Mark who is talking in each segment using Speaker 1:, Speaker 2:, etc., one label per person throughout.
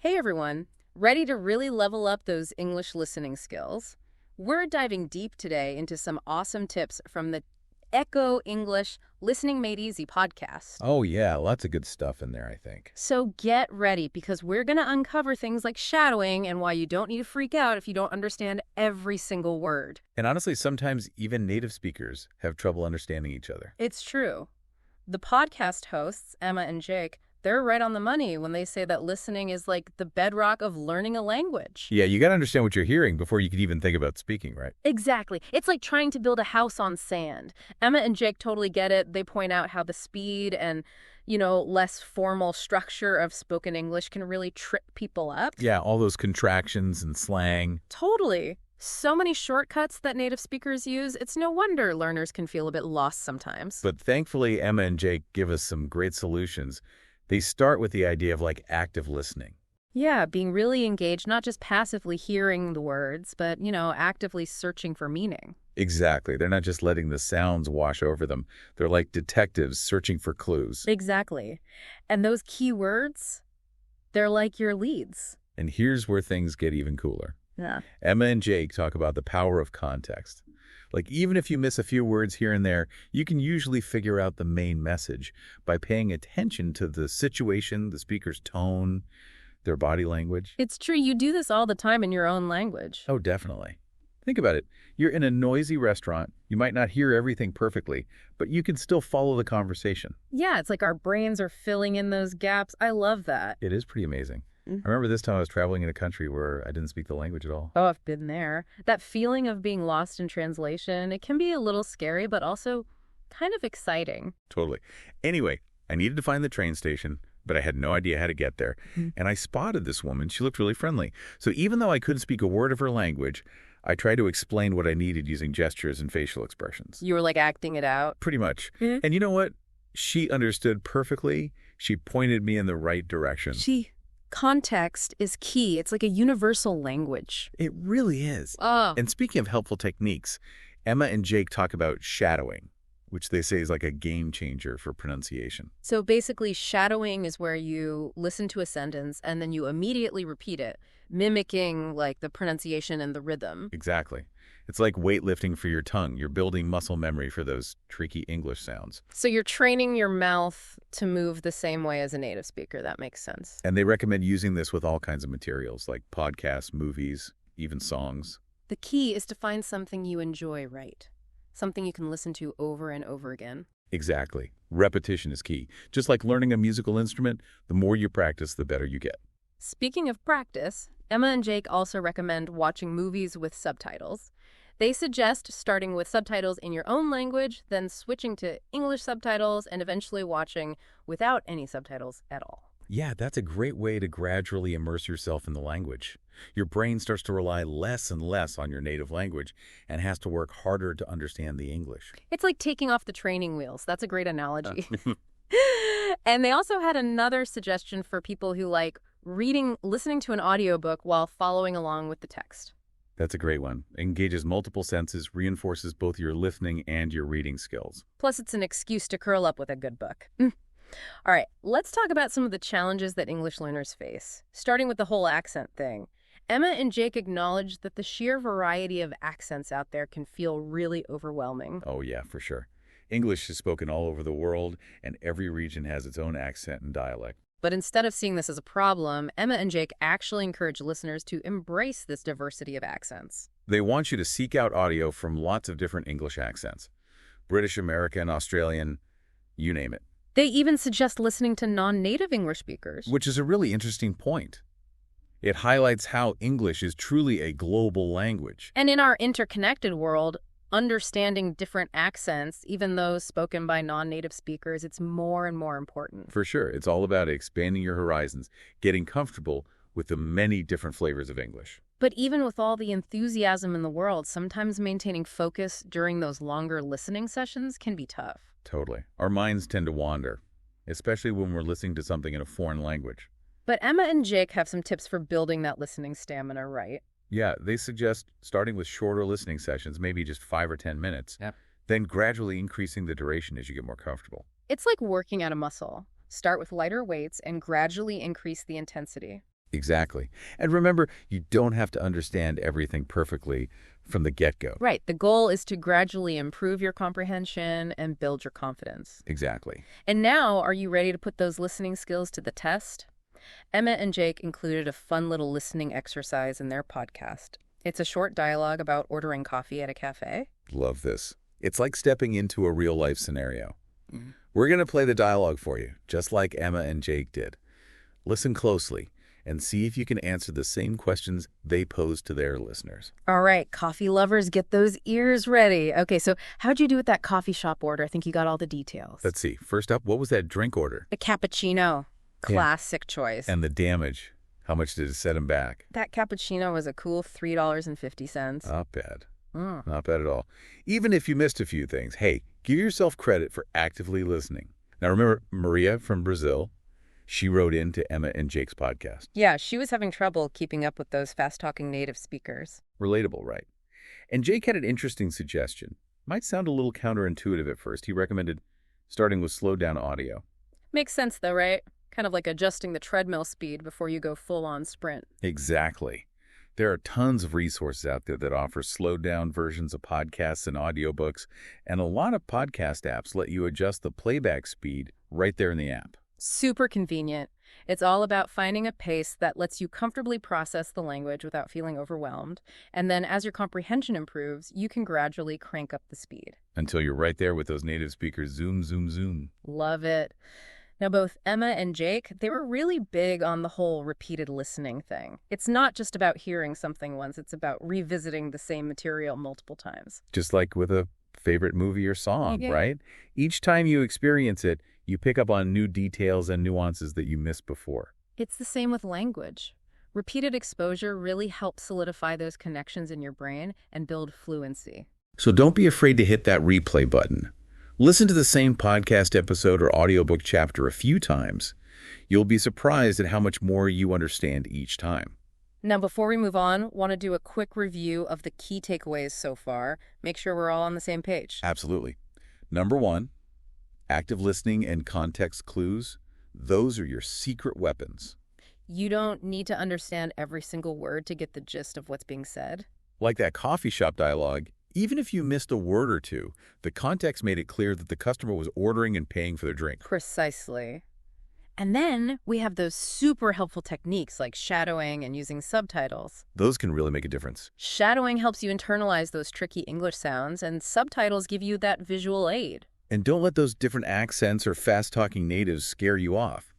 Speaker 1: Hey everyone, ready to really level up those English listening skills? We're diving deep today into some awesome tips from the Echo English Listening Made Easy podcast.
Speaker 2: Oh, yeah, lots of good stuff in there, I think.
Speaker 1: So get ready because we're going to uncover things like shadowing and why you don't need to freak out if you don't understand every single word.
Speaker 2: And honestly, sometimes even native speakers have trouble understanding each other.
Speaker 1: It's true. The podcast hosts, Emma and Jake, they're right on the money when they say that listening is like the bedrock of learning a language.
Speaker 2: Yeah, you got to understand what you're hearing before you can even think about speaking, right?
Speaker 1: Exactly. It's like trying to build a house on sand. Emma and Jake totally get it. They point out how the speed and, less formal structure of spoken English can really trip people up.
Speaker 2: Yeah, all those contractions and slang.
Speaker 1: Totally. So many shortcuts that native speakers use, it's no wonder learners can feel a bit lost sometimes.
Speaker 2: But thankfully, Emma and Jake give us some great solutions. They start with the idea of active listening.
Speaker 1: Yeah, being really engaged, not just passively hearing the words, but, actively searching for meaning.
Speaker 2: Exactly. They're not just letting the sounds wash over them. They're like detectives searching for clues.
Speaker 1: Exactly. And those key words, they're like your leads.
Speaker 2: And here's where things get even cooler.
Speaker 1: Yeah.
Speaker 2: Emma and Jake talk about the power of context. Even if you miss a few words here and there, you can usually figure out the main message by paying attention to the situation, the speaker's tone, their body language.
Speaker 1: It's true. You do this all the time in your own language.
Speaker 2: Oh, definitely. Think about it. You're in a noisy restaurant. You might not hear everything perfectly, but you can still follow the conversation.
Speaker 1: Yeah, it's like our brains are filling in those gaps. I love that.
Speaker 2: It is pretty amazing. I remember this time I was traveling in a country where I didn't speak the language at all.
Speaker 1: Oh, I've been there. That feeling of being lost in translation, it can be a little scary, but also kind of exciting.
Speaker 2: Totally. Anyway, I needed to find the train station, but I had no idea how to get there. And I spotted this woman. She looked really friendly. So even though I couldn't speak a word of her language, I tried to explain what I needed using gestures and facial expressions.
Speaker 1: You were acting it out?
Speaker 2: Pretty much. And you know what? She understood perfectly. She pointed me in the right direction.
Speaker 1: Context is key. It's like a universal language.
Speaker 2: It really is.
Speaker 1: Oh.
Speaker 2: And speaking of helpful techniques, Emma and Jake talk about shadowing, which they say is like a game changer for pronunciation.
Speaker 1: So basically, shadowing is where you listen to a sentence and then you immediately repeat it, mimicking the pronunciation and the rhythm.
Speaker 2: Exactly. It's like weightlifting for your tongue. You're building muscle memory for those tricky English sounds.
Speaker 1: So you're training your mouth to move the same way as a native speaker. That makes sense.
Speaker 2: And they recommend using this with all kinds of materials, like podcasts, movies, even songs.
Speaker 1: The key is to find something you enjoy, right? Something you can listen to over and over again.
Speaker 2: Exactly. Repetition is key. Just like learning a musical instrument, the more you practice, the better you get.
Speaker 1: Speaking of practice, Emma and Jake also recommend watching movies with subtitles. They suggest starting with subtitles in your own language, then switching to English subtitles, and eventually watching without any subtitles at all.
Speaker 2: Yeah, that's a great way to gradually immerse yourself in the language. Your brain starts to rely less and less on your native language and has to work harder to understand the English.
Speaker 1: It's like taking off the training wheels. That's a great analogy. And they also had another suggestion for people who like listening to an audiobook while following along with the text.
Speaker 2: That's a great one. Engages multiple senses, reinforces both your listening and your reading skills.
Speaker 1: Plus, it's an excuse to curl up with a good book. All right, let's talk about some of the challenges that English learners face, starting with the whole accent thing. Emma and Jake acknowledge that the sheer variety of accents out there can feel really overwhelming.
Speaker 2: Oh, yeah, for sure. English is spoken all over the world, and every region has its own accent and dialect.
Speaker 1: But instead of seeing this as a problem, Emma and Jake actually encourage listeners to embrace this diversity of accents.
Speaker 2: They want you to seek out audio from lots of different English accents. British, American, Australian, you name it.
Speaker 1: They even suggest listening to non-native English speakers.
Speaker 2: Which is a really interesting point. It highlights how English is truly a global language.
Speaker 1: And in our interconnected world, understanding different accents, even those spoken by non-native speakers, it's more and more important.
Speaker 2: For sure. It's all about expanding your horizons, getting comfortable with the many different flavors of English.
Speaker 1: But even with all the enthusiasm in the world, sometimes maintaining focus during those longer listening sessions can be tough.
Speaker 2: Totally. Our minds tend to wander, especially when we're listening to something in a foreign language.
Speaker 1: But Emma and Jake have some tips for building that listening stamina, right?
Speaker 2: Yeah, they suggest starting with shorter listening sessions, maybe just 5 or 10 minutes, then gradually increasing the duration as you get more comfortable.
Speaker 1: It's like working out a muscle. Start with lighter weights and gradually increase the intensity.
Speaker 2: Exactly. And remember, you don't have to understand everything perfectly from the get-go.
Speaker 1: Right. The goal is to gradually improve your comprehension and build your confidence.
Speaker 2: Exactly.
Speaker 1: And now, are you ready to put those listening skills to the test? Emma and Jake included a fun little listening exercise in their podcast. It's a short dialogue about ordering coffee at a cafe.
Speaker 2: Love this. It's like stepping into a real-life scenario. We're going to play the dialogue for you, just like Emma and Jake did. Listen closely and see if you can answer the same questions they posed to their listeners.
Speaker 1: All right, coffee lovers, get those ears ready. Okay, so how'd you do with that coffee shop order? I think you got all the details.
Speaker 2: Let's see. First up, what was that drink order?
Speaker 1: A cappuccino. Classic choice.
Speaker 2: And the damage. How much did it set him back?
Speaker 1: That cappuccino was a cool $3.50.
Speaker 2: Not bad. Not bad at all. Even if you missed a few things, hey, give yourself credit for actively listening. Now remember Maria from Brazil? She wrote into Emma and Jake's podcast.
Speaker 1: Yeah, she was having trouble keeping up with those fast-talking native speakers.
Speaker 2: Relatable, right? And Jake had an interesting suggestion. Might sound a little counterintuitive at first. He recommended starting with slowed-down audio.
Speaker 1: Makes sense, though, right? Kind of like adjusting the treadmill speed before you go full-on sprint.
Speaker 2: Exactly. There are tons of resources out there that offer slowed-down versions of podcasts and audiobooks, and a lot of podcast apps let you adjust the playback speed right there in the app.
Speaker 1: Super convenient. It's all about finding a pace that lets you comfortably process the language without feeling overwhelmed. And then as your comprehension improves, you can gradually crank up the speed.
Speaker 2: Until you're right there with those native speakers. Zoom, zoom, zoom.
Speaker 1: Love it. Now, both Emma and Jake, they were really big on the whole repeated listening thing. It's not just about hearing something once, it's about revisiting the same material multiple times.
Speaker 2: Just like with a favorite movie or song,
Speaker 1: Yeah.
Speaker 2: right? Each time you experience it, you pick up on new details and nuances that you missed before.
Speaker 1: It's the same with language. Repeated exposure really helps solidify those connections in your brain and build fluency.
Speaker 2: So don't be afraid to hit that replay button. Listen to the same podcast episode or audiobook chapter a few times. You'll be surprised at how much more you understand each time.
Speaker 1: Now, before we move on, want to do a quick review of the key takeaways so far. Make sure we're all on the same page.
Speaker 2: Absolutely. Number 1, active listening and context clues. Those are your secret weapons.
Speaker 1: You don't need to understand every single word to get the gist of what's being said.
Speaker 2: Like that coffee shop dialogue, even if you missed a word or two, the context made it clear that the customer was ordering and paying for their drink.
Speaker 1: Precisely. And then we have those super helpful techniques like shadowing and using subtitles.
Speaker 2: Those can really make a difference.
Speaker 1: Shadowing helps you internalize those tricky English sounds, and subtitles give you that visual aid.
Speaker 2: And don't let those different accents or fast-talking natives scare you off.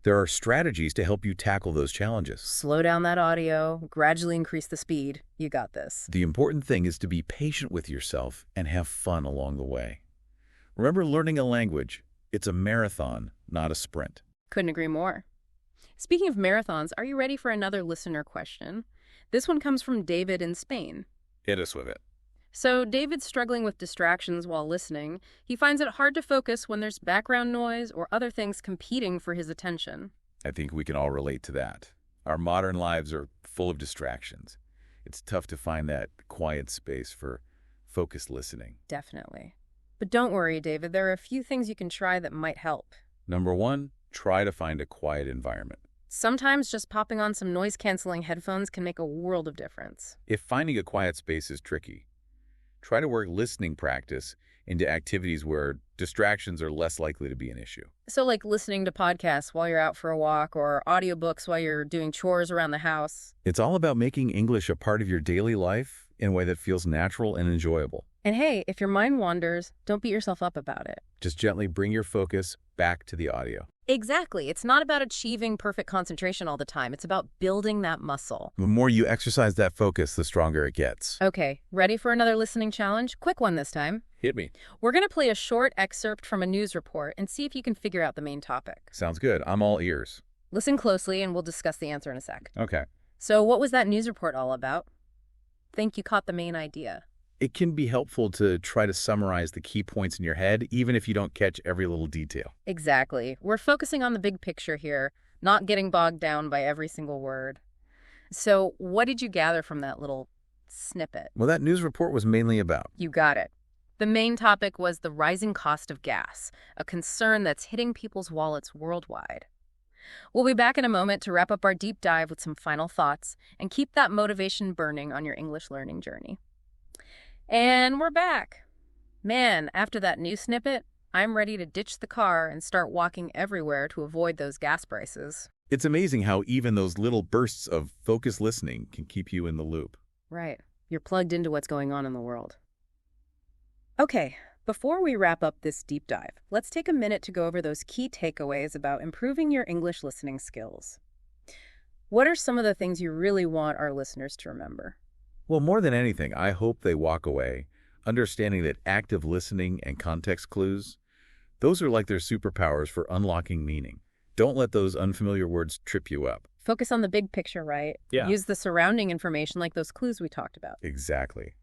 Speaker 2: There are strategies to help you tackle those challenges.
Speaker 1: Slow down that audio, gradually increase the speed. You got this.
Speaker 2: The important thing is to be patient with yourself and have fun along the way. Remember, learning a language, it's a marathon, not a sprint.
Speaker 1: Couldn't agree more. Speaking of marathons, are you ready for another listener question? This one comes from David in Spain.
Speaker 2: Hit us with it.
Speaker 1: So David's struggling with distractions while listening. He finds it hard to focus when there's background noise or other things competing for his attention.
Speaker 2: I think we can all relate to that. Our modern lives are full of distractions. It's tough to find that quiet space for focused listening.
Speaker 1: Definitely. But don't worry, David. There are a few things you can try that might help.
Speaker 2: Number 1, try to find a quiet environment.
Speaker 1: Sometimes just popping on some noise-canceling headphones can make a world of difference.
Speaker 2: If finding a quiet space is tricky, try to work listening practice into activities where distractions are less likely to be an issue.
Speaker 1: So like listening to podcasts while you're out for a walk or audiobooks while you're doing chores around the house.
Speaker 2: It's all about making English a part of your daily life in a way that feels natural and enjoyable.
Speaker 1: And hey, if your mind wanders, don't beat yourself up about it.
Speaker 2: Just gently bring your focus back to the audio.
Speaker 1: Exactly. It's not about achieving perfect concentration all the time. It's about building that muscle.
Speaker 2: The more you exercise that focus, the stronger it gets.
Speaker 1: Okay, ready for another listening challenge? Quick one this time.
Speaker 2: Hit me.
Speaker 1: We're going to play a short excerpt from a news report and see if you can figure out the main topic.
Speaker 2: Sounds good. I'm all ears.
Speaker 1: Listen closely and we'll discuss the answer in a sec.
Speaker 2: Okay.
Speaker 1: So what was that news report all about? Think you caught the main idea.
Speaker 2: It can be helpful to try to summarize the key points in your head, even if you don't catch every little detail.
Speaker 1: Exactly. We're focusing on the big picture here, not getting bogged down by every single word. So what did you gather from that little snippet?
Speaker 2: Well, that news report was mainly about.
Speaker 1: You got it. The main topic was the rising cost of gas, a concern that's hitting people's wallets worldwide. We'll be back in a moment to wrap up our deep dive with some final thoughts and keep that motivation burning on your English learning journey. And we're back. Man, after that news snippet, I'm ready to ditch the car and start walking everywhere to avoid those gas prices.
Speaker 2: It's amazing how even those little bursts of focused listening can keep you in the loop.
Speaker 1: Right. You're plugged into what's going on in the world. Okay, before we wrap up this deep dive, let's take a minute to go over those key takeaways about improving your English listening skills. What are some of the things you really want our listeners to remember?
Speaker 2: Well, more than anything, I hope they walk away understanding that active listening and context clues, those are like their superpowers for unlocking meaning. Don't let those unfamiliar words trip you up.
Speaker 1: Focus on the big picture, right?
Speaker 2: Yeah.
Speaker 1: Use the surrounding information like those clues we talked about.
Speaker 2: Exactly.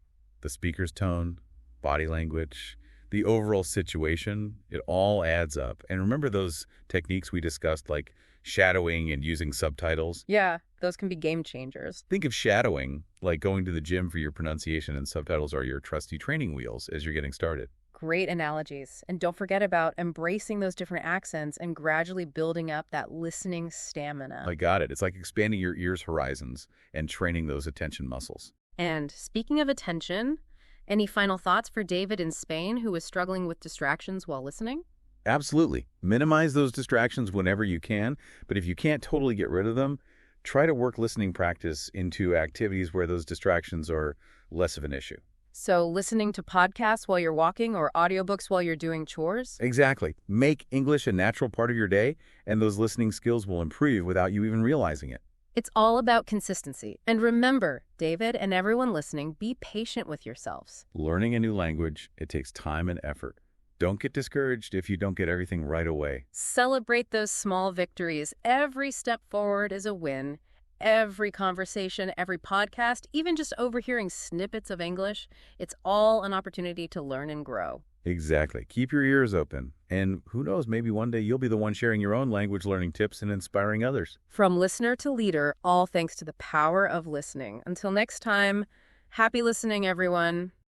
Speaker 2: The speaker's tone, body language, the overall situation, it all adds up. And remember those techniques we discussed like shadowing and using subtitles?
Speaker 1: Yeah, those can be game changers.
Speaker 2: Think of shadowing like going to the gym for your pronunciation, and subtitles are your trusty training wheels as you're getting started.
Speaker 1: Great analogies. And don't forget about embracing those different accents and gradually building up that listening stamina.
Speaker 2: I got it. It's like expanding your ears' horizons and training those attention muscles.
Speaker 1: And speaking of attention, any final thoughts for David in Spain who was struggling with distractions while listening?
Speaker 2: Absolutely. Minimize those distractions whenever you can, but if you can't totally get rid of them, try to work listening practice into activities where those distractions are less of an issue.
Speaker 1: So listening to podcasts while you're walking or audiobooks while you're doing chores?
Speaker 2: Exactly. Make English a natural part of your day, and those listening skills will improve without you even realizing it.
Speaker 1: It's all about consistency. And remember, David and everyone listening, be patient with yourselves.
Speaker 2: Learning a new language, it takes time and effort. Don't get discouraged if you don't get everything right away.
Speaker 1: Celebrate those small victories. Every step forward is a win. Every conversation, every podcast, even just overhearing snippets of English, it's all an opportunity to learn and grow.
Speaker 2: Exactly. Keep your ears open. And who knows, maybe one day you'll be the one sharing your own language learning tips and inspiring others.
Speaker 1: From listener to leader, all thanks to the power of listening. Until next time, happy listening, everyone.